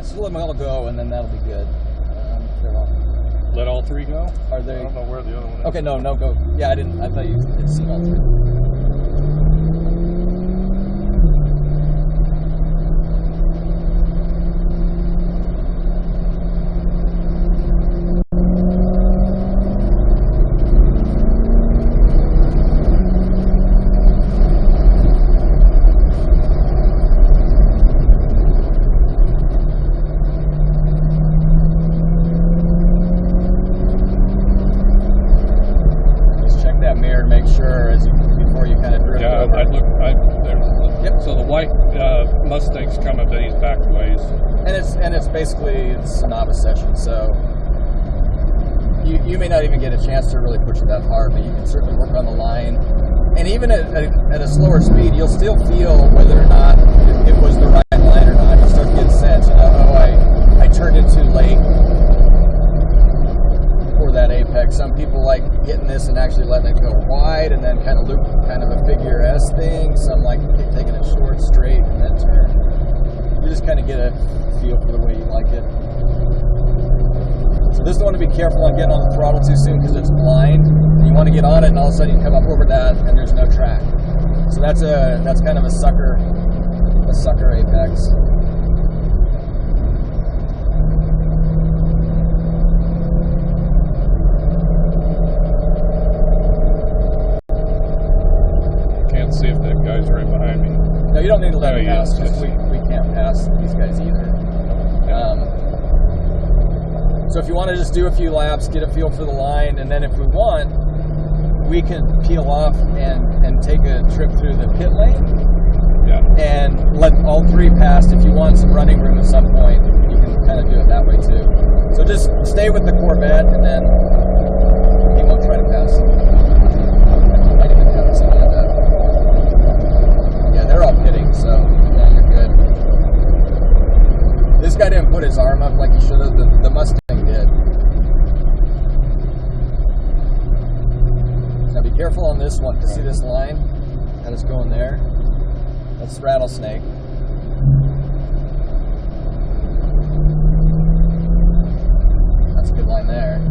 Just let them all go, and then that'll be good. Let all three go? Are they? I don't know where the other one is. Okay, no, go. Yeah, I didn't. I thought you had seen all three. Mustang's coming, but he's back ways. And it's basically it's a novice session, so you may not even get a chance to really push it that hard, but you can certainly work on the line. And even at a slower speed, you'll still feel whether or not it was the right line or not. You start to get a sense, I turned it too late for that apex. Some people like hitting this and actually letting it go wide and then kind of loop kind of a figure S thing. Some like taking it short, straight, and then turn. You just kind of get a feel for the way you like it. So this one to be careful on getting on the throttle too soon because it's blind. And you want to get on it and all of a sudden you come up over that and there's no track. So that's kind of a sucker apex. See if that guy's right behind me. No, you don't need to let him pass. We can't pass these guys either. So if you want to just do a few laps, get a feel for the line, and then if we want, we can peel off and take a trip through the pit lane and let all three pass. If you want some running room at some point, you can kind of do it that way too. So just stay with the Corvette and then he won't try to pass. Might even have some of that. They're all pitting, so yeah, you're good. This guy didn't put his arm up like he should have. The Mustang did. Now be careful on this one. To see this line that is going there. That's Rattlesnake. That's a good line there.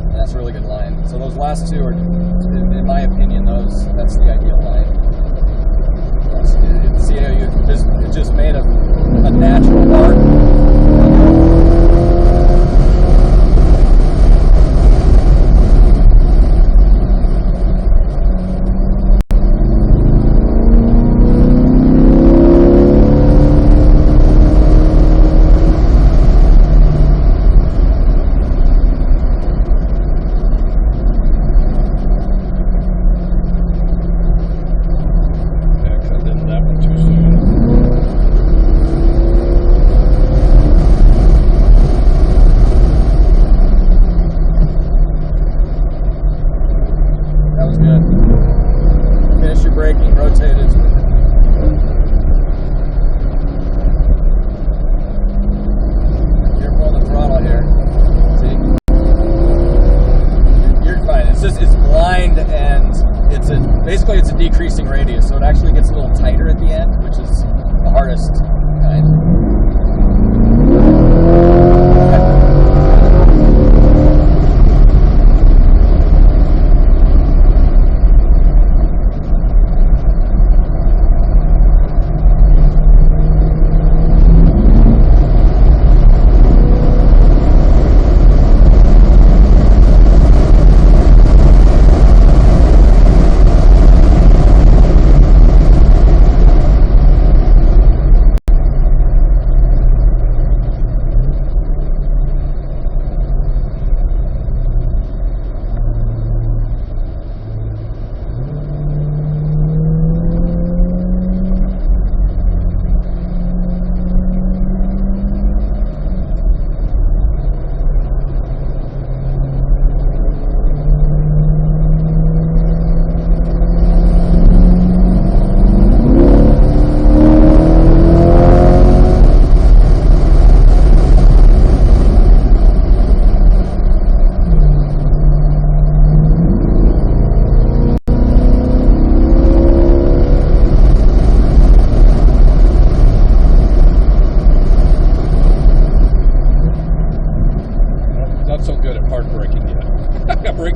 And that's a really good line. So those last two are, in my opinion, that's the ideal line. See how it just made a natural mark. Basically, it's a decreasing radius, so it actually gets a little tighter at the end, which is the hardest kind.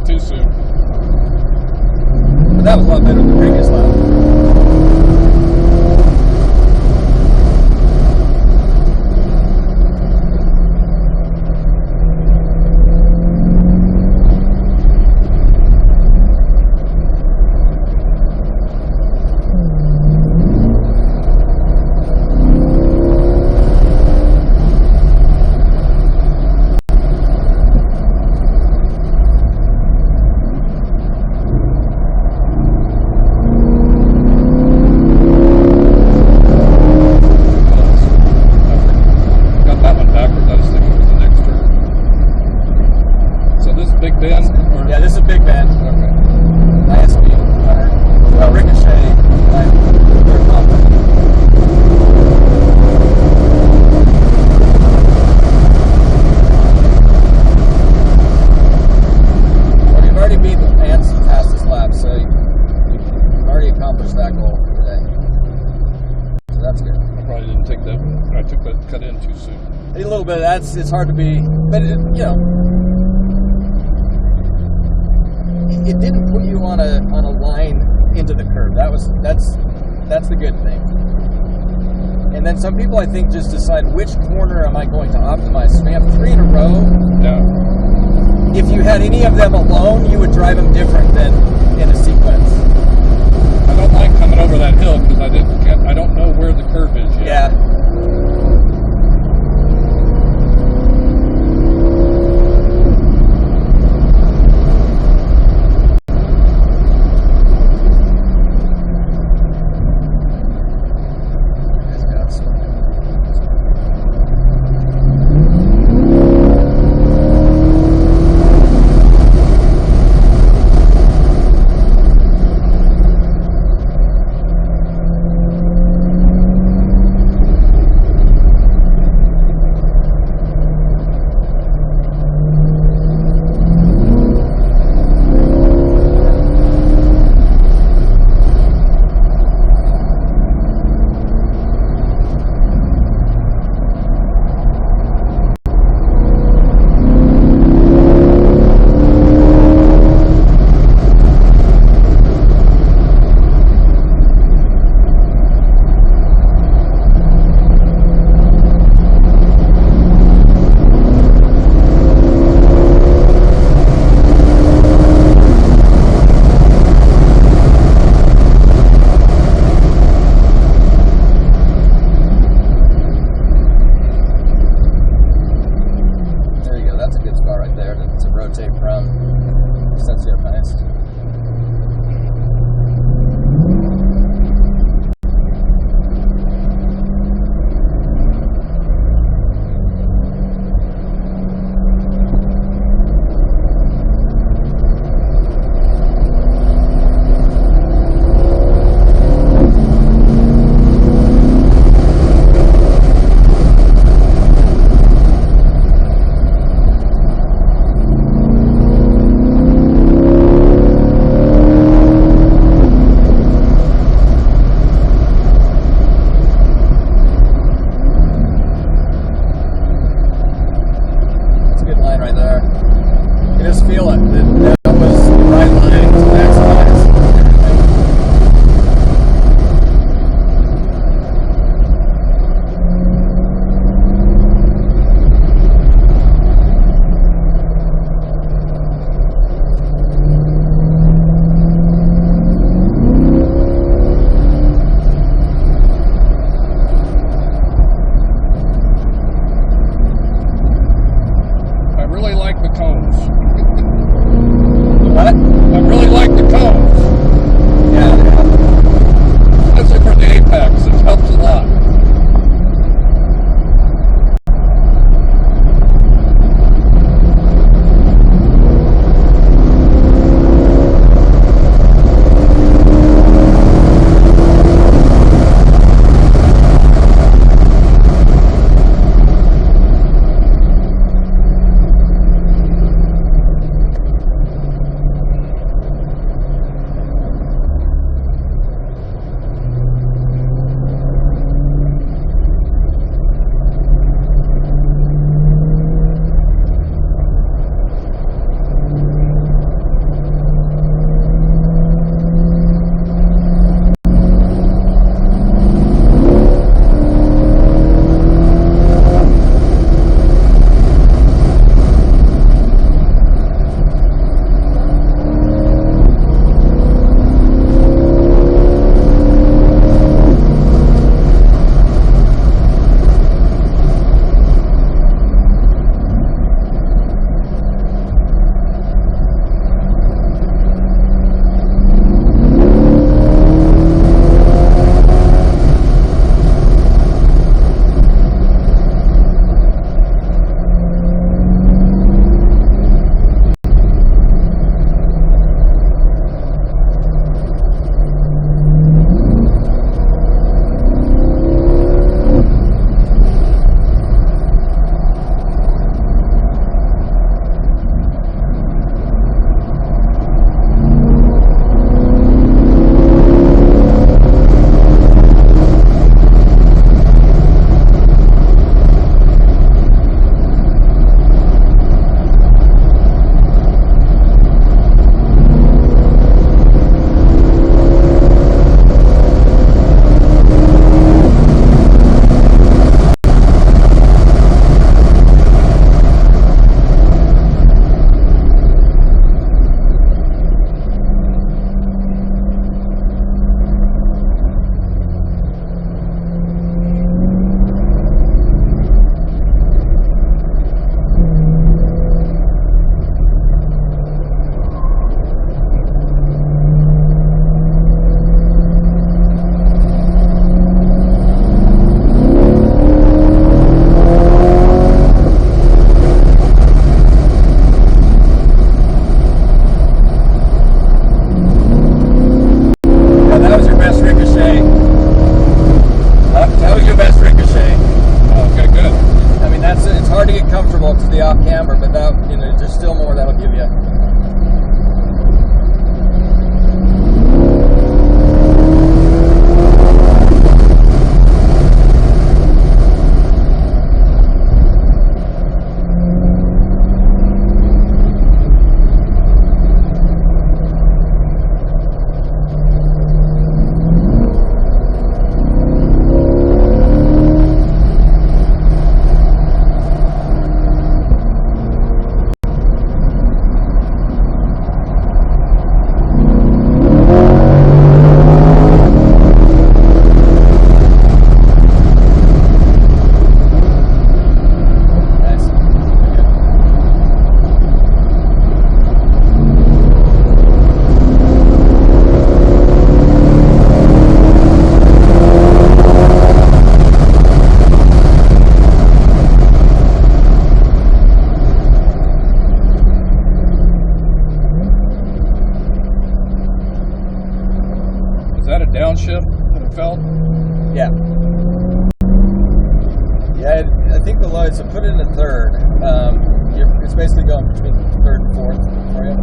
Too soon. But that was a lot better than the previous lap. Yeah, this is Big Bend. Okay. ISB. Ricochet. They're confident. Well, you've already beat the ants past this lap, so you've already accomplished that goal for today. So that's good. I probably didn't take that. I took that cut in too soon. A little bit of that's, it's hard to be, but it didn't put you on a line into the curve. That's the good thing. And then some people, I think, just decide which corner am I going to optimize. So we have 3 in a row. Yeah. If you had any of them alone, you would drive them different than in a sequence. I don't like coming over that hill because I don't know where the curve is yet. Yeah. downshift that it felt? Yeah. Yeah, I think the low, so put it in a third. It's basically going between third and fourth for you.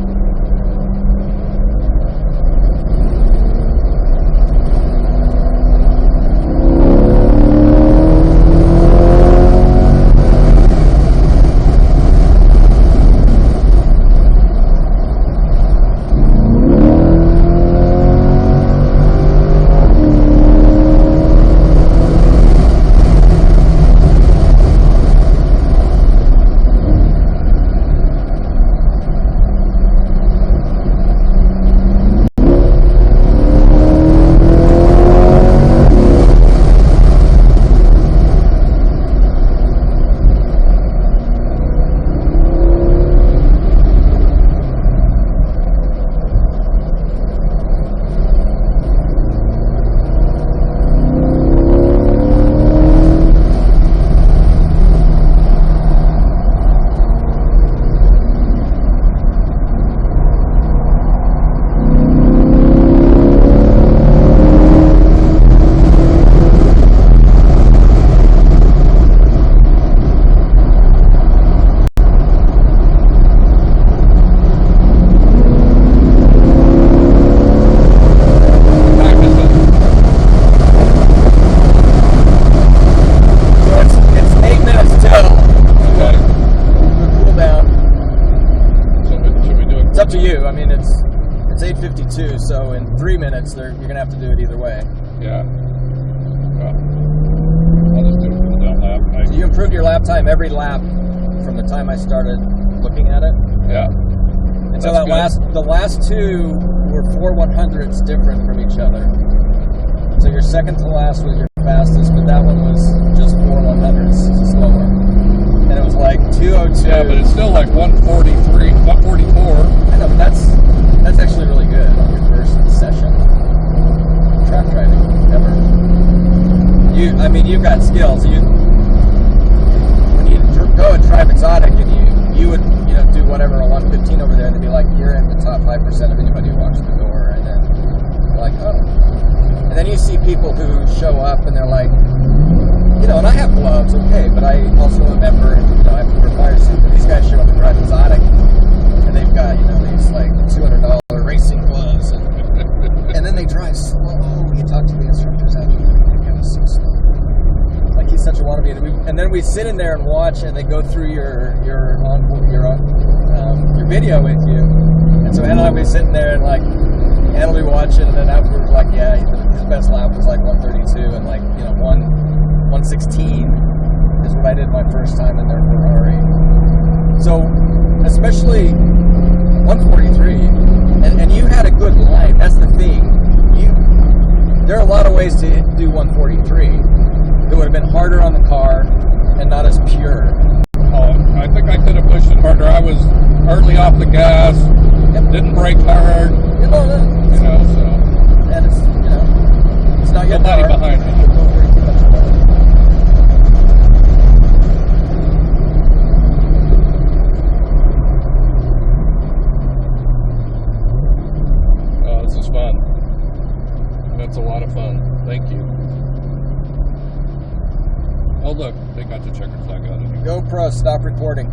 It's 8:52, so in 3 minutes, you're going to have to do it either way. Yeah. Well, I'll just do it for the down lap. So you improved your lap time every lap from the time I started looking at it? Yeah. And so the last two were 4 100ths different from each other. So your second to last was your fastest, but that one was just 4 100ths slower. And it was like 2:02. Yeah, but it's still like 1:43, 1:44. I know, but that's actually really good on your first session. Track driving, ever. You've got skills. When you go and drive exotic, and you would do whatever a 115 over there, and they'd be like, you're in the top 5% of anybody who walks the door, and then you're like, oh. And then you see people who show up, and they're like, and I have gloves, okay, but I also remember, I have to wear fire suit. But these guys show up and drive exotic, and they've got, these like $200 racing gloves, and then they drive slow. You talk to the instructors after, they go so slow. Like he's such a wannabe, and then we sit in there and watch, and they go through your video with you, and so Anna will be sitting there, and like Anna will be watching, and then afterwards, like, yeah, his best lap was like 132, and like 116 is what I did my first time in their Ferrari. So especially 143, and you had a good line. That's the thing. There are a lot of ways to do 143. It would have been harder on the car and not as pure. I think I could have pushed it harder. I was early off the gas, didn't brake hard. So. And it's not yet nobody behind me. Oh, this is fun. That's a lot of fun. Thank you. Oh, look, they got the checker flag out of here. GoPro, stop recording.